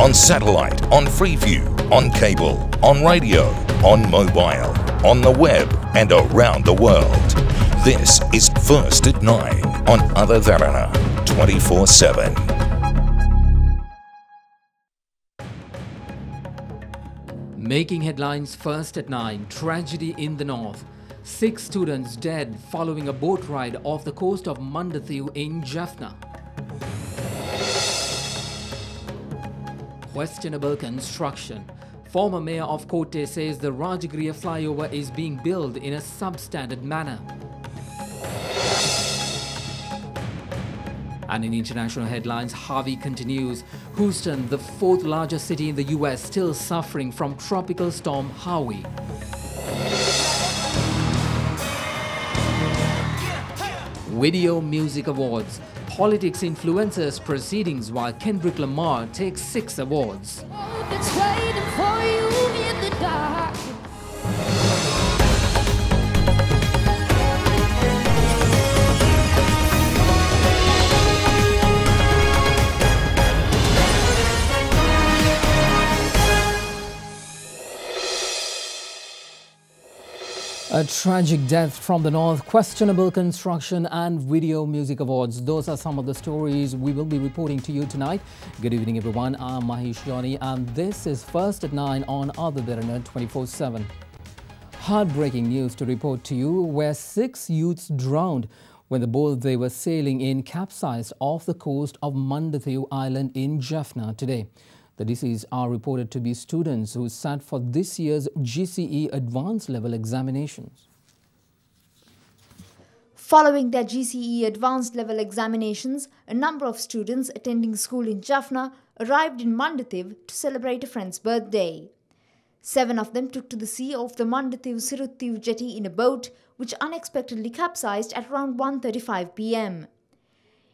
on satellite, on Freeview, on cable, on radio, on mobile, on the web and around the world. This is First at 9 on Other Derana 24/7. Making headlines first at 9, tragedy in the north. 6 students dead following a boat ride off the coast of Maritime in Jaffna. Questionable construction. Former mayor of Kotte says the Rajkotiya flyover is being built in a substandard manner. And in international headlines, Harvey continues. Houston, the 4th largest city in the US, still suffering from tropical storm Harvey. Video Music Awards. Politics influencers proceedings while Kendrick Lamar takes 6 awards. It's waiting for you in the dark. A tragic death from the north, questionable construction and Video Music Awards. Those are some of the stories we will be reporting to you tonight. Good evening everyone, I'm Mahesh Jani and this is First at 9 on Other Derana 24/7. Heartbreaking news to report to you where 6 youths drowned when the boat they were sailing in capsized off the coast of Maritime Island in Jaffna today. The deceased are reported to be students who sat for this year's GCE advanced level examinations. Following their GCE advanced level examinations, a number of students attending school in Jaffna arrived in Maritime to celebrate a friend's birthday. 7 of them took to the sea off the Maritime jetty in a boat which unexpectedly capsized at around 1:35 p.m.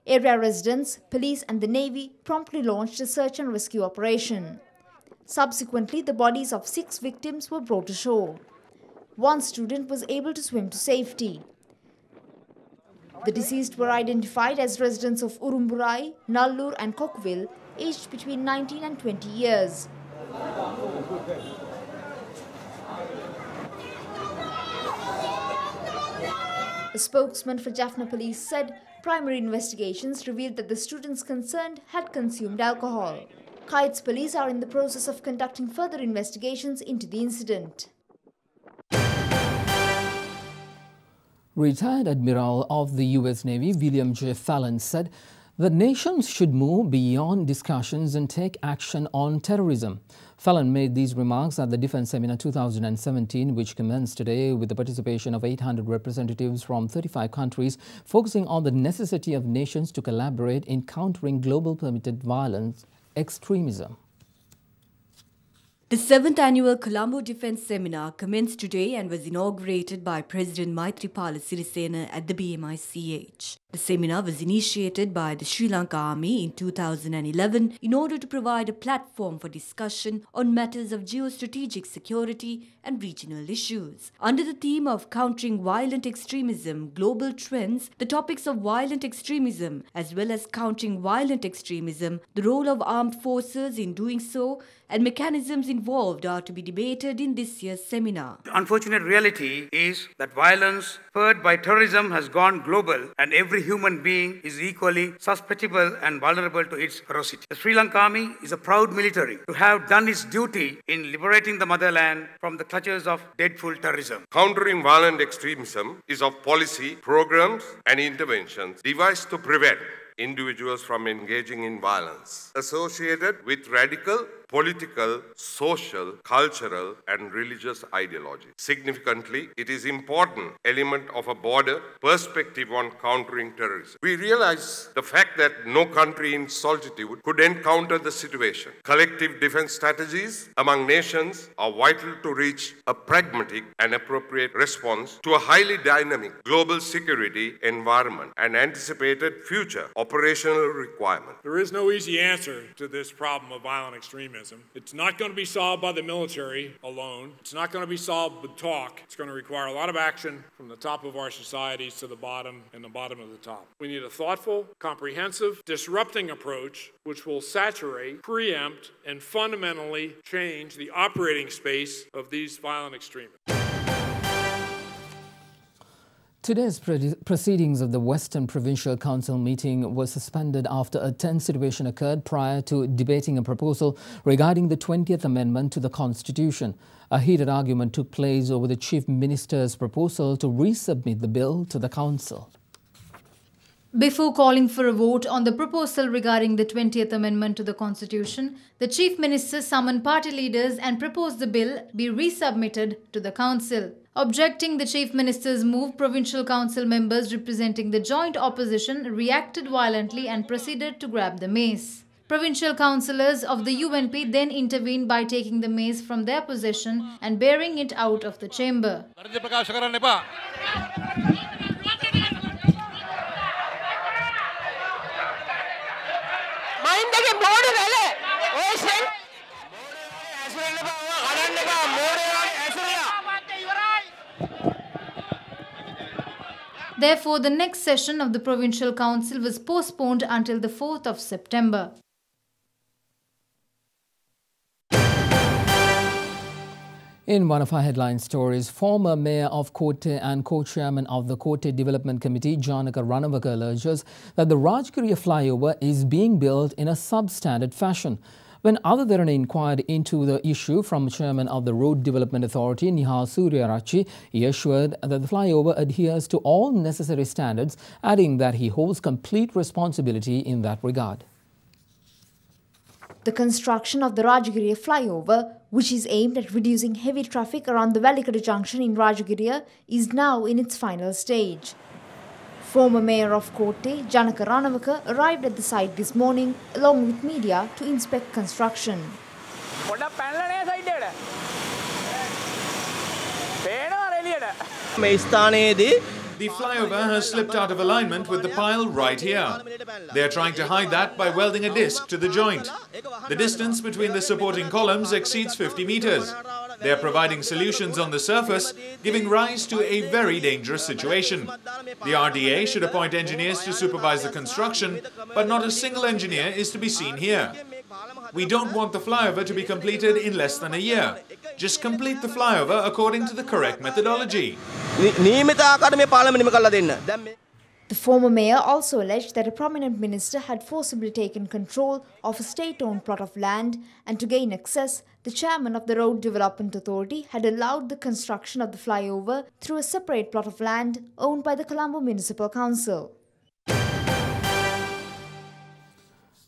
Area residents, police and the Navy promptly launched a search and rescue operation. Subsequently, the bodies of 6 victims were brought ashore. 1 student was able to swim to safety. The deceased were identified as residents of Urumburai, Nallur and Kokville, aged between 19 and 20 years. A spokesman for Jaffna Police said primary investigations revealed that the students concerned had consumed alcohol. Kites Police are in the process of conducting further investigations into the incident. Retired Admiral of the US Navy, William J. Fallon, said that nations should move beyond discussions and take action on terrorism. Fallon made these remarks at the Defence Seminar 2017, which commenced today with the participation of 800 representatives from 35 countries, focusing on the necessity of nations to collaborate in countering global permitted violence extremism. The 7th annual Colombo Defence Seminar commenced today and was inaugurated by President Maithripala Sirisena at the BMICH. The seminar was initiated by the Sri Lanka Army in 2011 in order to provide a platform for discussion on matters of geostrategic security and regional issues. Under the theme of countering violent extremism, global trends, the topics of violent extremism as well as countering violent extremism, the role of armed forces in doing so, and mechanisms involved are to be debated in this year's seminar. The unfortunate reality is that violence spurred by terrorism has gone global and every human being is equally susceptible and vulnerable to its ferocity. The Sri Lanka Army is a proud military to have done its duty in liberating the motherland from the clutches of dreadful terrorism. Countering violent extremism is of policy, programs and interventions devised to prevent individuals from engaging in violence associated with radical political, social, cultural and religious ideology. Significantly, it is an important element of a broader perspective on countering terrorism. We realize the fact that no country in solitude could encounter the situation. Collective defense strategies among nations are vital to reach a pragmatic and appropriate response to a highly dynamic global security environment and anticipated future operational requirements. There is no easy answer to this problem of violent extremism. mechanism. It's not going to be solved by the military alone. It's not going to be solved with talk. It's going to require a lot of action from the top of our societies to the bottom and the bottom of the top. We need a thoughtful, comprehensive, disrupting approach which will saturate, preempt, and fundamentally change the operating space of these violent extremists. Today's proceedings of the Western Provincial Council meeting were suspended after a tense situation occurred prior to debating a proposal regarding the 20th Amendment to the Constitution. A heated argument took place over the Chief Minister's proposal to resubmit the bill to the Council. Before calling for a vote on the proposal regarding the 20th Amendment to the Constitution, the Chief Minister summoned party leaders and proposed the bill be resubmitted to the Council. Objecting the Chief Minister's move, Provincial Council members representing the joint opposition reacted violently and proceeded to grab the mace. Provincial councillors of the UNP then intervened by taking the mace from their possession and bearing it out of the chamber. Therefore, the next session of the Provincial Council was postponed until the 4th of September. In one of our headline stories, former mayor of Kotte and co-chairman of the Kotte Development Committee, Rajkotiya, alleges that the Rajkotiya flyover is being built in a substandard fashion. When Derana inquired into the issue from chairman of the Road Development Authority, Surya, he assured that the flyover adheres to all necessary standards, adding that he holds complete responsibility in that regard. The construction of the Rajkotiya flyover, which is aimed at reducing heavy traffic around the Valikada junction in Rajkotiya, is now in its final stage. Former Mayor of Kotte, Rajkotiya, arrived at the site this morning along with media to inspect construction. The flyover has slipped out of alignment with the pile right here. They are trying to hide that by welding a disc to the joint. The distance between the supporting columns exceeds 50 meters. They are providing solutions on the surface, giving rise to a very dangerous situation. The RDA should appoint engineers to supervise the construction, but not a single engineer is to be seen here. We don't want the flyover to be completed in less than a year. Just complete the flyover according to the correct methodology. The former mayor also alleged that a prominent minister had forcibly taken control of a state-owned plot of land, and to gain access, the chairman of the Road Development Authority had allowed the construction of the flyover through a separate plot of land owned by the Colombo Municipal Council.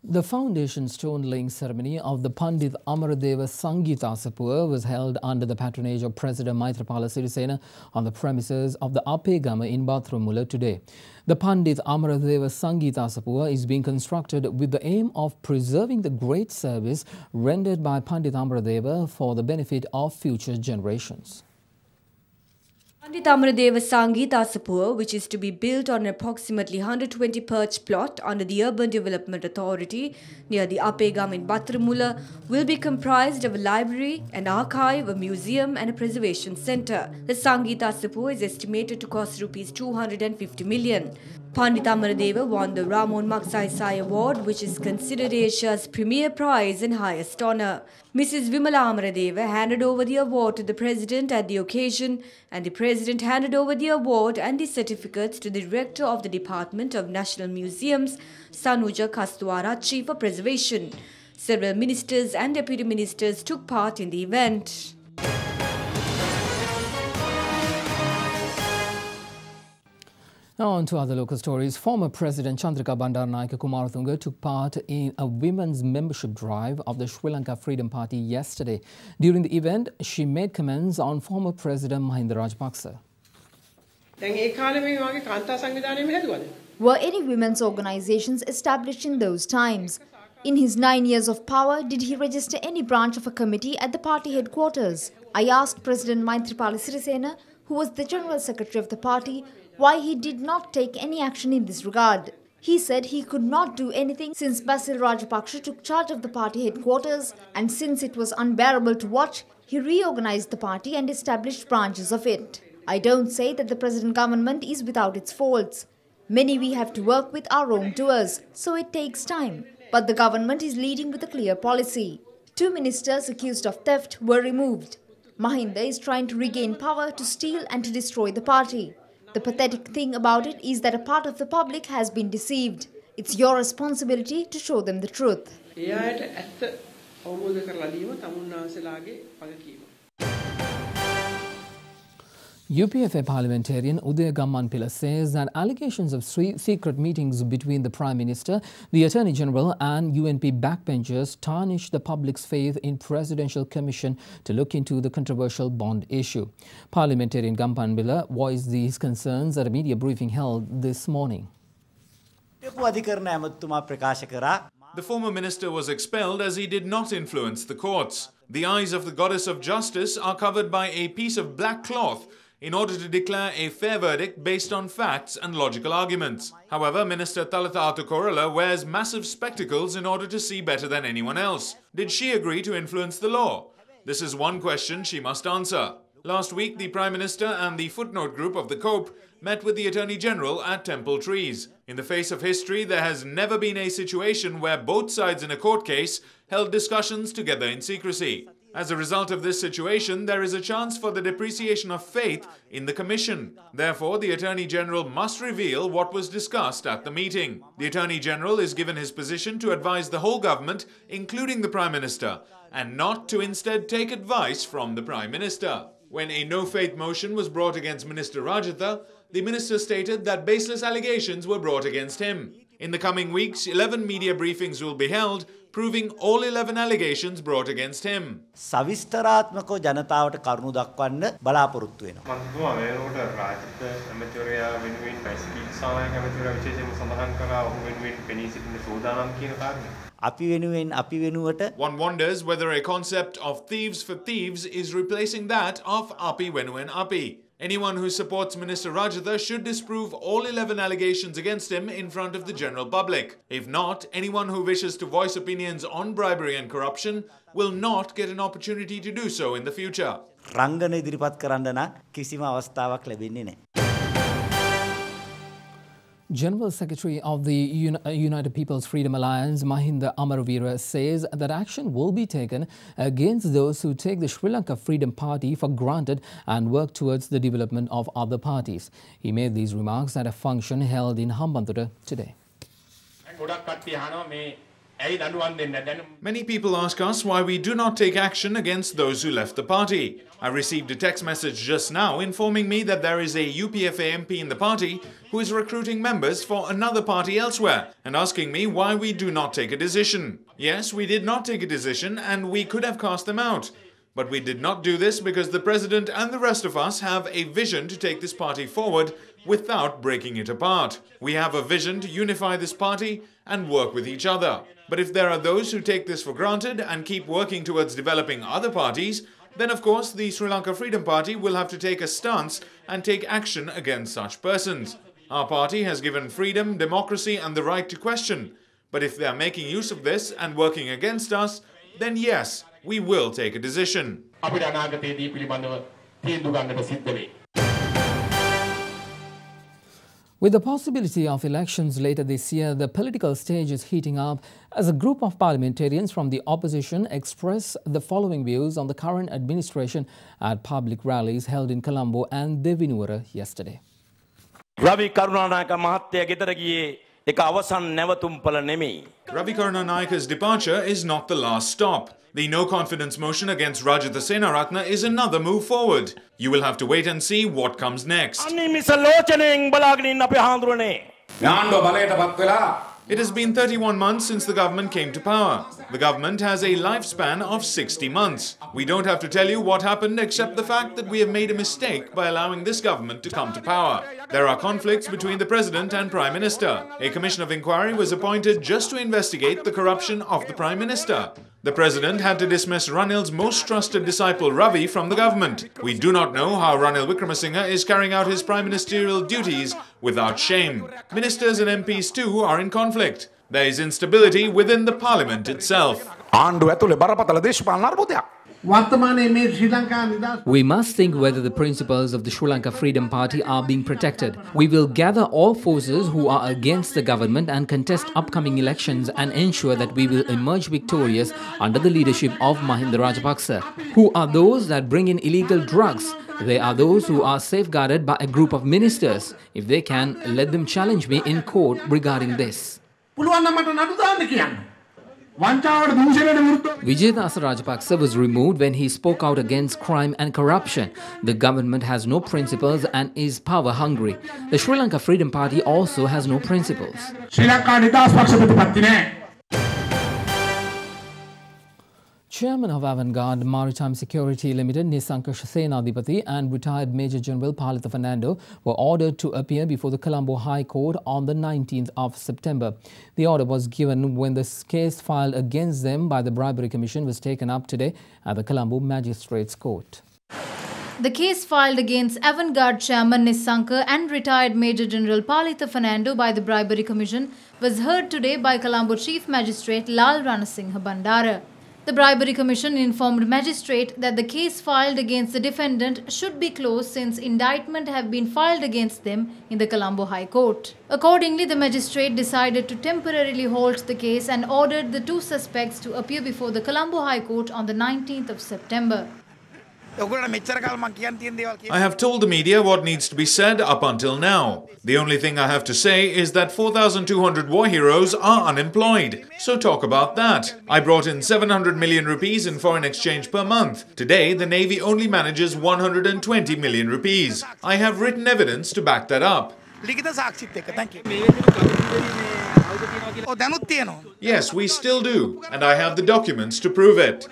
The foundation stone-laying ceremony of the Pandit Amaradeva Sangeeta Sapua was held under the patronage of President Maithripala Sirisena on the premises of the Apegama in Bathramula today. The Pandit Amaradeva Sangeeta Sapua is being constructed with the aim of preserving the great service rendered by Pandit Amaradeva for the benefit of future generations. Pandit Amaradeva Sangeeta Sapua, which is to be built on an approximately 120 perch plot under the Urban Development Authority near the Apegam in Bathramula, will be comprised of a library, an archive, a museum and a preservation centre. The Sangeeta Sapua is estimated to cost Rs 250 million. Pandit Amaradeva won the Ramon Magsaysay Award, which is considered Asia's premier prize and highest honour. Mrs. Vimala Amaradeva handed over the award to the President at the occasion, and the President handed over the award and the certificates to the Director of the Department of National Museums, Sanuja Kastwara, for preservation. Several ministers and deputy ministers took part in the event. Now on to other local stories. Former President Chandrika Bandaranaike took part in a women's membership drive of the Sri Lanka Freedom Party yesterday. During the event, she made comments on former President Mahinda Rajapaksa. Were any women's organizations established in those times? In his 9 years of power, did he register any branch of a committee at the party headquarters? I asked President Maithripala Sirisena, who was the General Secretary of the party, why he did not take any action in this regard. He said he could not do anything since Basil Rajapaksa took charge of the party headquarters, and since it was unbearable to watch, he reorganized the party and established branches of it. I don't say that the present government is without its faults. Many we have to work with are wrongdoers, so it takes time. But the government is leading with a clear policy. 2 ministers accused of theft were removed. Mahinda is trying to regain power to steal and to destroy the party. The pathetic thing about it is that a part of the public has been deceived. It's your responsibility to show them the truth. UPFA parliamentarian Uday Gammanpilla says that allegations of secret meetings between the Prime Minister, the Attorney General and UNP backbenchers tarnish the public's faith in Presidential Commission to look into the controversial bond issue. Parliamentarian Gammanpilla voiced these concerns at a media briefing held this morning. The former minister was expelled as he did not influence the courts. The eyes of the goddess of justice are covered by a piece of black cloth in order to declare a fair verdict based on facts and logical arguments. However, Minister Thalatha Attukorala wears massive spectacles in order to see better than anyone else. Did she agree to influence the law? This is one question she must answer. Last week, the Prime Minister and the footnote group of the COPE met with the Attorney General at Temple Trees. In the face of history, there has never been a situation where both sides in a court case held discussions together in secrecy. As a result of this situation, there is a chance for the depreciation of faith in the Commission. Therefore, the Attorney General must reveal what was discussed at the meeting. The Attorney General is given his position to advise the whole government, including the Prime Minister, and not to instead take advice from the Prime Minister. When a no-faith motion was brought against Minister Rajatha, the minister stated that baseless allegations were brought against him. In the coming weeks, 11 media briefings will be held, proving all 11 allegations brought against him. සවිස්තරාත්මකව ජනතාවට කරුණු දක්වන්න බලාපොරොත්තු වෙනවා. මම වෙනකොට රාජිත ඇමතිවරයා වෙනුවෙන් bicycle සාමාන්‍ය ඇමතිවරයා විශේෂයෙන්ම සඳහන් කළා ඔහු වෙනුවෙන් පෙනී සිටින සෝදානම් කියන කාරණය. අපි වෙනුවට One wonders whether a concept of thieves for thieves is replacing that of api venuen api. Anyone who supports Minister Rajatha should disprove all 11 allegations against him in front of the general public. If not, anyone who wishes to voice opinions on bribery and corruption will not get an opportunity to do so in the future. රංගන ඉදිරිපත් කරන්න නම් කිසිම අවස්ථාවක් ලැබෙන්නේ නැහැ. General Secretary of the United People's Freedom Alliance, Mahinda Amaravira, says that action will be taken against those who take the Sri Lanka Freedom Party for granted and work towards the development of other parties. He made these remarks at a function held in Hambantota today. Many people ask us why we do not take action against those who left the party. I received a text message just now informing me that there is a UPFA MP in the party who is recruiting members for another party elsewhere and asking me why we do not take a decision. Yes, we did not take a decision and we could have cast them out. But we did not do this because the President and the rest of us have a vision to take this party forward without breaking it apart. We have a vision to unify this party and work with each other. But if there are those who take this for granted and keep working towards developing other parties, then of course the Sri Lanka Freedom Party will have to take a stance and take action against such persons. Our party has given freedom, democracy and the right to question. But if they are making use of this and working against us, then yes, we will take a decision. With the possibility of elections later this year, the political stage is heating up as a group of parliamentarians from the opposition express the following views on the current administration at public rallies held in Colombo and Devinuwara yesterday. Ravi Karunanayake Ravi Karunanayaka's departure is not the last stop. The no-confidence motion against Rajatha Senaratne is another move forward. You will have to wait and see what comes next. It has been 31 months since the government came to power. The government has a lifespan of 60 months. We don't have to tell you what happened except the fact that we have made a mistake by allowing this government to come to power. There are conflicts between the President and Prime Minister. A commission of inquiry was appointed just to investigate the corruption of the Prime Minister. The president had to dismiss Ranil's most trusted disciple Ravi from the government. We do not know how Ranil Wickremesinghe is carrying out his prime ministerial duties without shame. Ministers and MPs too are in conflict. There is instability within the parliament itself. We must think whether the principles of the Sri Lanka Freedom Party are being protected. We will gather all forces who are against the government and contest upcoming elections and ensure that we will emerge victorious under the leadership of Mahinda Rajapaksa. Who are those that bring in illegal drugs? They are those who are safeguarded by a group of ministers. If they can, let them challenge me in court regarding this. Vijayadasa Rajapaksa was removed when he spoke out against crime and corruption. The government has no principles and is power hungry. The Sri Lanka Freedom Party also has no principles. Chairman of Vanguard Maritime Security Limited Nisanka Senadipati and retired Major General Palitha Fernando were ordered to appear before the Colombo High Court on the 19th of September. The order was given when the case filed against them by the Bribery Commission was taken up today at the Colombo Magistrates Court. The case filed against Vanguard Chairman Nisanka and retired Major General Palitha Fernando by the Bribery Commission was heard today by Colombo Chief Magistrate Lal Ranasinghe Bandara. The Bribery Commission informed magistrate that the case filed against the defendant should be closed since indictment have been filed against them in the Colombo High Court. Accordingly, the magistrate decided to temporarily halt the case and ordered the two suspects to appear before the Colombo High Court on the 19th of September. I have told the media what needs to be said up until now. The only thing I have to say is that 4,200 war heroes are unemployed. So talk about that. I brought in 700 million rupees in foreign exchange per month. Today, the Navy only manages 120 million rupees. I have written evidence to back that up. Yes, we still do. And I have the documents to prove it.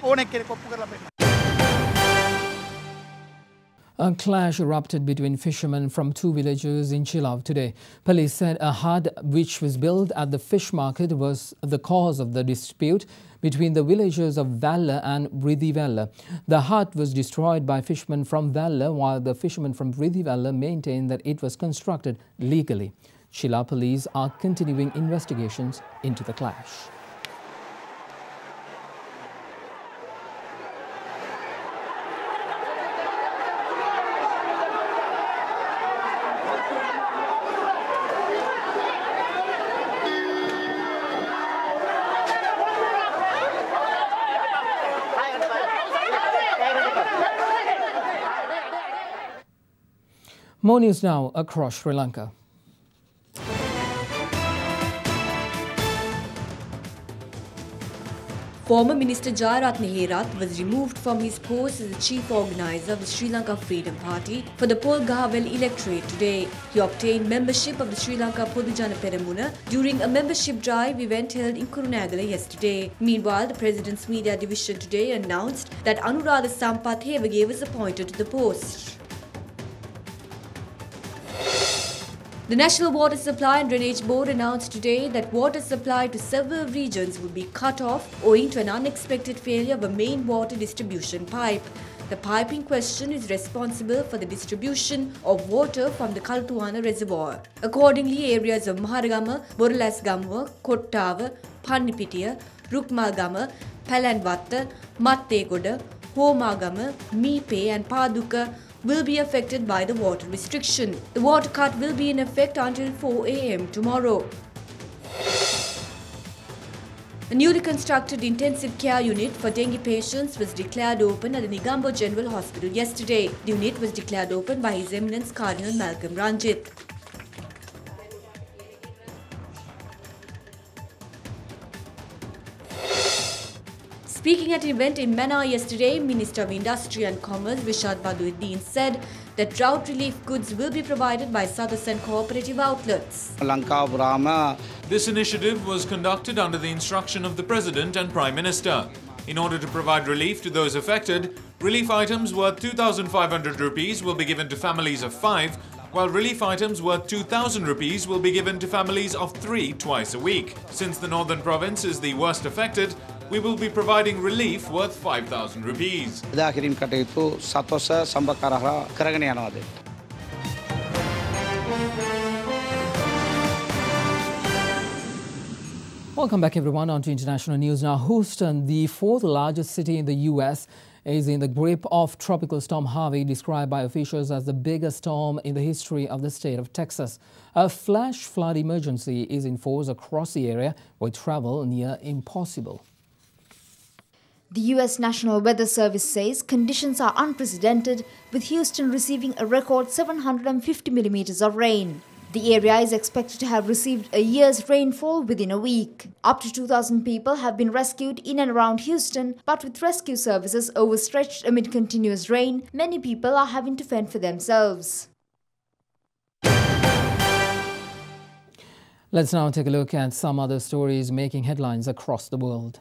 A clash erupted between fishermen from two villages in Chilaw today. Police said a hut which was built at the fish market was the cause of the dispute between the villagers of Valla and Ridivella. The hut was destroyed by fishermen from Valla, while the fishermen from Ridivella maintained that it was constructed legally. Chilaw police are continuing investigations into the clash. More news now across Sri Lanka. Former Minister Jayaratne Herath was removed from his post as the chief organizer of the Sri Lanka Freedom Party for the Polgahavel electorate today. He obtained membership of the Sri Lanka Podujana Peramuna during a membership drive event held in Kurunegala yesterday. Meanwhile, the President's Media Division today announced that Anuradha Sampath Hewage was appointed to the post. The National Water Supply and Drainage Board announced today that water supply to several regions would be cut off owing to an unexpected failure of a main water distribution pipe. The pipe in question is responsible for the distribution of water from the Kaltuana reservoir. Accordingly, areas of Maharagama, Boralasgamuwa, Kottawa, Pannipitiya, Rukmalgama, Palanwatta, Mattegoda, Homagama, Meepe and Paduka will be affected by the water restriction. The water cut will be in effect until 4 a.m. tomorrow. A newly constructed intensive care unit for dengue patients was declared open at the Negombo General Hospital yesterday. The unit was declared open by His Eminence Cardinal Malcolm Ranjith. Speaking at an event in Mannar yesterday, Minister of Industry and Commerce Rishad Baduddin said that drought relief goods will be provided by Southern and cooperative outlets. This initiative was conducted under the instruction of the President and Prime Minister. In order to provide relief to those affected, relief items worth 2,500 rupees will be given to families of 5, while relief items worth 2,000 rupees will be given to families of 3 twice a week. Since the Northern Province is the worst affected, we will be providing relief worth 5,000 rupees. Welcome back everyone on to international news. Now, Houston, the fourth largest city in the U.S., is in the grip of Tropical Storm Harvey, described by officials as the biggest storm in the history of the state of Texas. A flash flood emergency is in force across the area, with travel near impossible. The U.S. National Weather Service says conditions are unprecedented, with Houston receiving a record 750 millimeters of rain. The area is expected to have received a year's rainfall within a week. Up to 2,000 people have been rescued in and around Houston, but with rescue services overstretched amid continuous rain, many people are having to fend for themselves. Let's now take a look at some other stories making headlines across the world.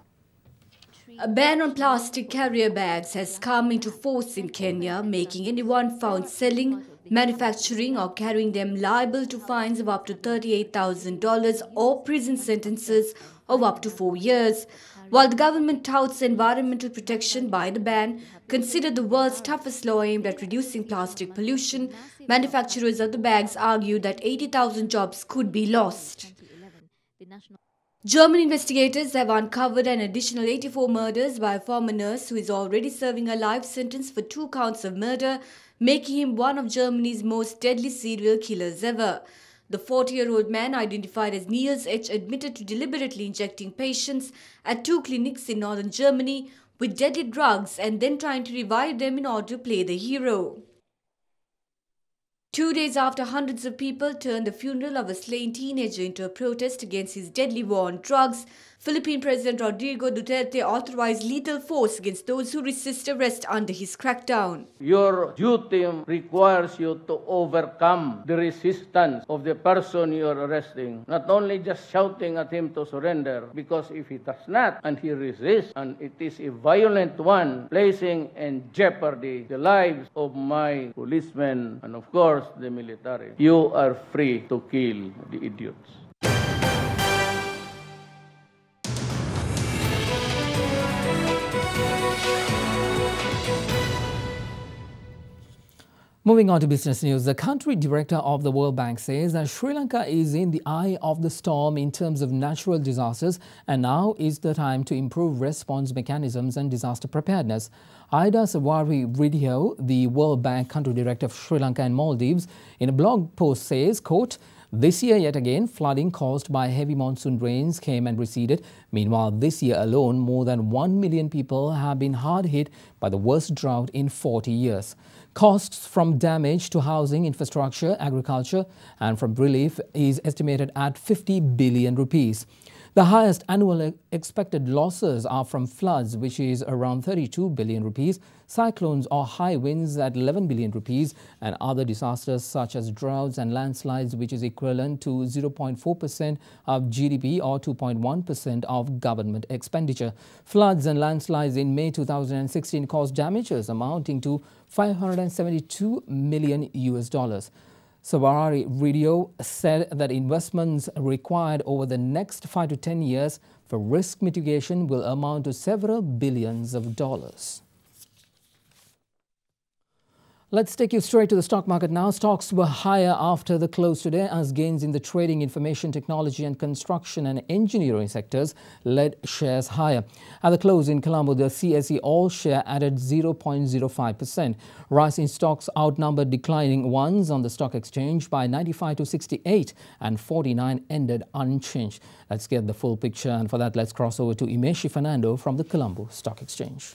A ban on plastic carrier bags has come into force in Kenya, making anyone found selling, manufacturing or carrying them liable to fines of up to $38,000 or prison sentences of up to 4 years. While the government touts environmental protection by the ban, considered the world's toughest law aimed at reducing plastic pollution, manufacturers of the bags argue that 80,000 jobs could be lost. German investigators have uncovered an additional 84 murders by a former nurse who is already serving a life sentence for 2 counts of murder, making him one of Germany's most deadly serial killers ever. The 40-year-old man, identified as Niels H., admitted to deliberately injecting patients at 2 clinics in northern Germany with deadly drugs and then trying to revive them in order to play the hero. 2 days after hundreds of people turned the funeral of a slain teenager into a protest against his deadly war on drugs, Philippine President Rodrigo Duterte authorized lethal force against those who resist arrest under his crackdown. Your duty requires you to overcome the resistance of the person you are arresting. Not only just shouting at him to surrender, because if he does not and he resists, and it is a violent one, placing in jeopardy the lives of my policemen and of course the military, you are free to kill the idiots. Moving on to business news, the country director of the World Bank says that Sri Lanka is in the eye of the storm in terms of natural disasters, and now is the time to improve response mechanisms and disaster preparedness. Ida Savari-Ridhio, the World Bank country director of Sri Lanka and Maldives, in a blog post says, quote, "This year yet again, flooding caused by heavy monsoon rains came and receded. Meanwhile, this year alone, more than 1 million people have been hard hit by the worst drought in 40 years. Costs from damage to housing, infrastructure, agriculture and from relief is estimated at 50 billion rupees. The highest annual expected losses are from floods, which is around 32 billion rupees, cyclones or high winds at 11 billion rupees, and other disasters such as droughts and landslides, which is equivalent to 0.4% of GDP or 2.1% of government expenditure. Floods and landslides in May 2016 caused damages amounting to $572 million US. Savari-Ridhio said that investments required over the next 5 to 10 years for risk mitigation will amount to several billions of dollars. Let's take you straight to the stock market now. Stocks were higher after the close today as gains in the trading, information technology and construction and engineering sectors led shares higher. At the close in Colombo, the CSE all share added 0.05%. Rising stocks outnumbered declining ones on the stock exchange by 95 to 68 and 49 ended unchanged. Let's get the full picture, and for that let's cross over to Imeshi Fernando from the Colombo Stock Exchange.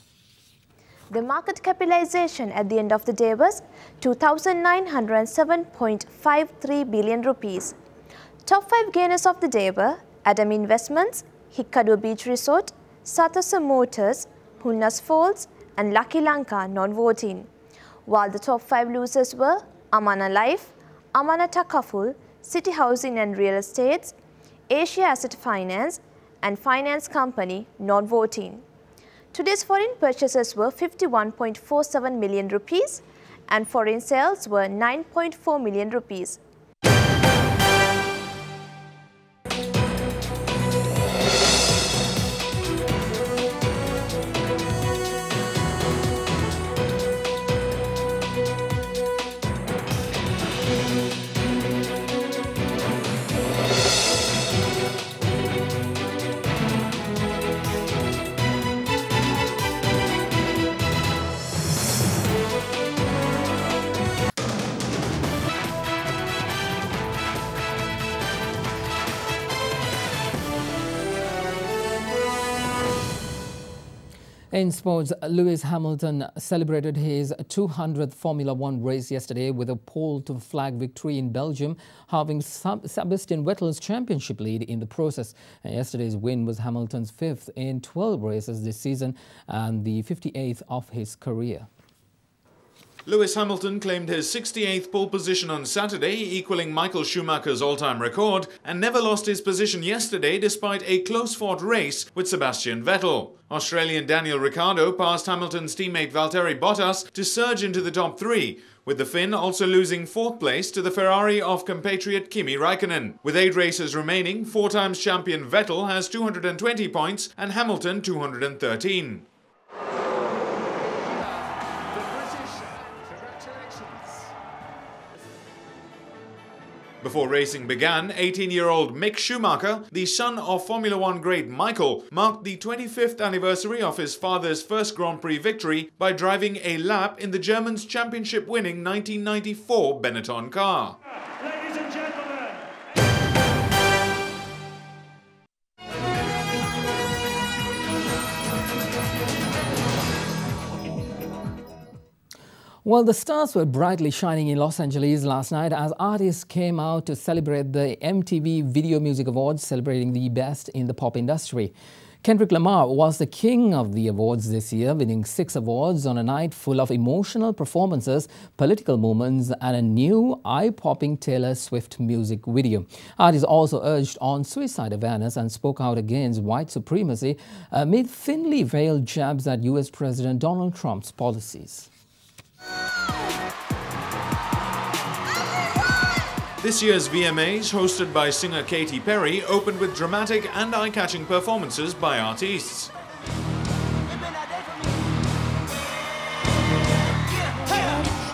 The market capitalization at the end of the day was 2,907.53 billion rupees. Top 5 gainers of the day were Adam Investments, Hikkadu Beach Resort, Satosa Motors, Hunnas Falls and Lucky Lanka non-voting. While the top 5 losers were Amana Life, Amana Takaful, City Housing and Real Estates, Asia Asset Finance and Finance Company non-voting. Today's foreign purchases were 51.47 million rupees and foreign sales were 9.4 million rupees. In sports, Lewis Hamilton celebrated his 200th Formula One race yesterday with a pole-to-flag victory in Belgium, halving Sebastian Vettel's championship lead in the process. And yesterday's win was Hamilton's 5th in 12 races this season and the 58th of his career. Lewis Hamilton claimed his 68th pole position on Saturday, equaling Michael Schumacher's all-time record, and never lost his position yesterday despite a close-fought race with Sebastian Vettel. Australian Daniel Ricciardo passed Hamilton's teammate Valtteri Bottas to surge into the top three, with the Finn also losing 4th place to the Ferrari of compatriot Kimi Raikkonen. With 8 races remaining, 4-times champion Vettel has 220 points and Hamilton 213. Before racing began, 18-year-old Mick Schumacher, the son of Formula One great Michael, marked the 25th anniversary of his father's first Grand Prix victory by driving a lap in the Germans' championship-winning 1994 Benetton car. Ladies and gentlemen, well, the stars were brightly shining in Los Angeles last night as artists came out to celebrate the MTV Video Music Awards, celebrating the best in the pop industry. Kendrick Lamar was the king of the awards this year, winning 6 awards on a night full of emotional performances, political moments and a new eye-popping Taylor Swift music video. Artists also urged on suicide awareness and spoke out against white supremacy amid thinly veiled jabs at US President Donald Trump's policies. This year's VMAs, hosted by singer Katy Perry, opened with dramatic and eye-catching performances by artists.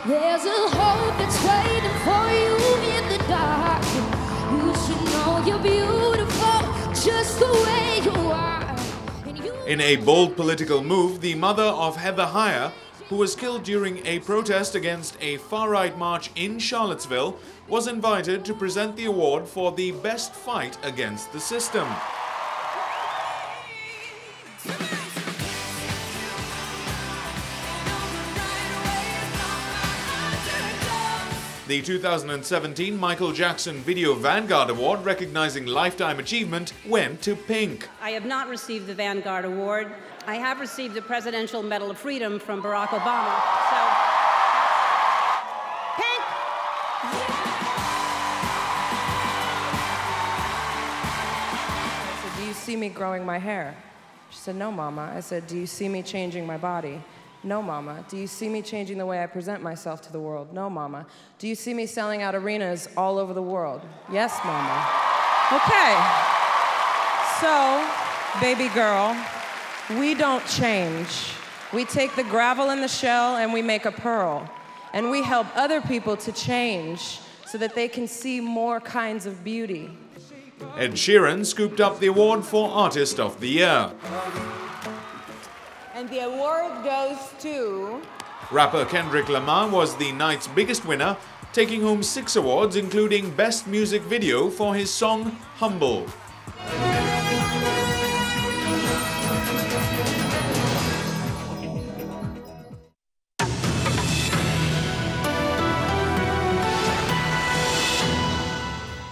There's a hope that's waiting for you in the dark. You should know you're beautiful just the way you are. In a bold political move, the mother of Heather Heyer, who was killed during a protest against a far-right march in Charlottesville, was invited to present the award for the best fight against the system. The 2017 Michael Jackson Video Vanguard Award, recognizing lifetime achievement, went to Pink. I have not received the Vanguard Award. I have received the Presidential Medal of Freedom from Barack Obama. So, Pink! I said, do you see me growing my hair? She said, no, Mama. I said, do you see me changing my body? No, Mama. Do you see me changing the way I present myself to the world? No, Mama. Do you see me selling out arenas all over the world? Yes, Mama. Okay. So, baby girl, we don't change. We take the gravel in the shell and we make a pearl. And we help other people to change so that they can see more kinds of beauty. Ed Sheeran scooped up the award for Artist of the Year. And the award goes to... Rapper Kendrick Lamar was the night's biggest winner, taking home 6 awards, including Best Music Video for his song Humble.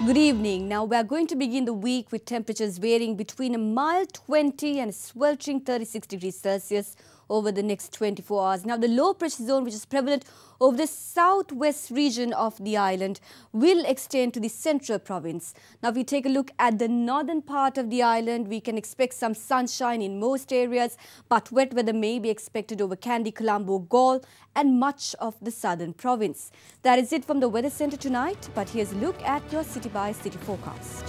Good evening. Now we are going to begin the week with temperatures varying between a mild 20 and a sweltering 36 degrees Celsius over the next 24 hours. Now the low pressure zone, which is prevalent over the southwest region of the island, will extend to the central province. Now if we take a look at the northern part of the island, we can expect some sunshine in most areas, but wet weather may be expected over Kandy, Colombo, Galle and much of the southern province. That is it from the Weather Centre tonight, but here's a look at your city by city forecast.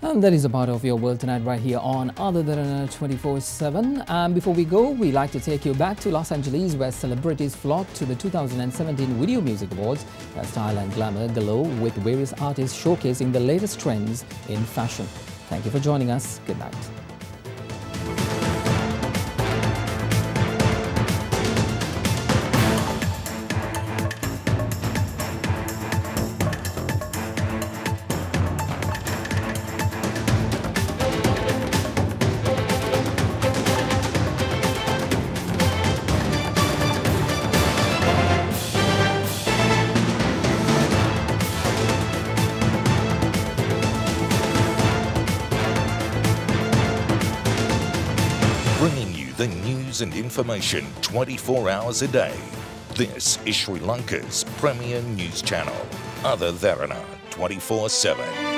And that is a part of your world tonight right here on Other Than 24/7. And before we go, we like to take you back to Los Angeles, where celebrities flocked to the 2017 Video Music Awards, where style and glamour glow, with various artists showcasing the latest trends in fashion. Thank you for joining us. Good night. The news and information 24 hours a day. This is Sri Lanka's premier news channel, Admiral 24/7.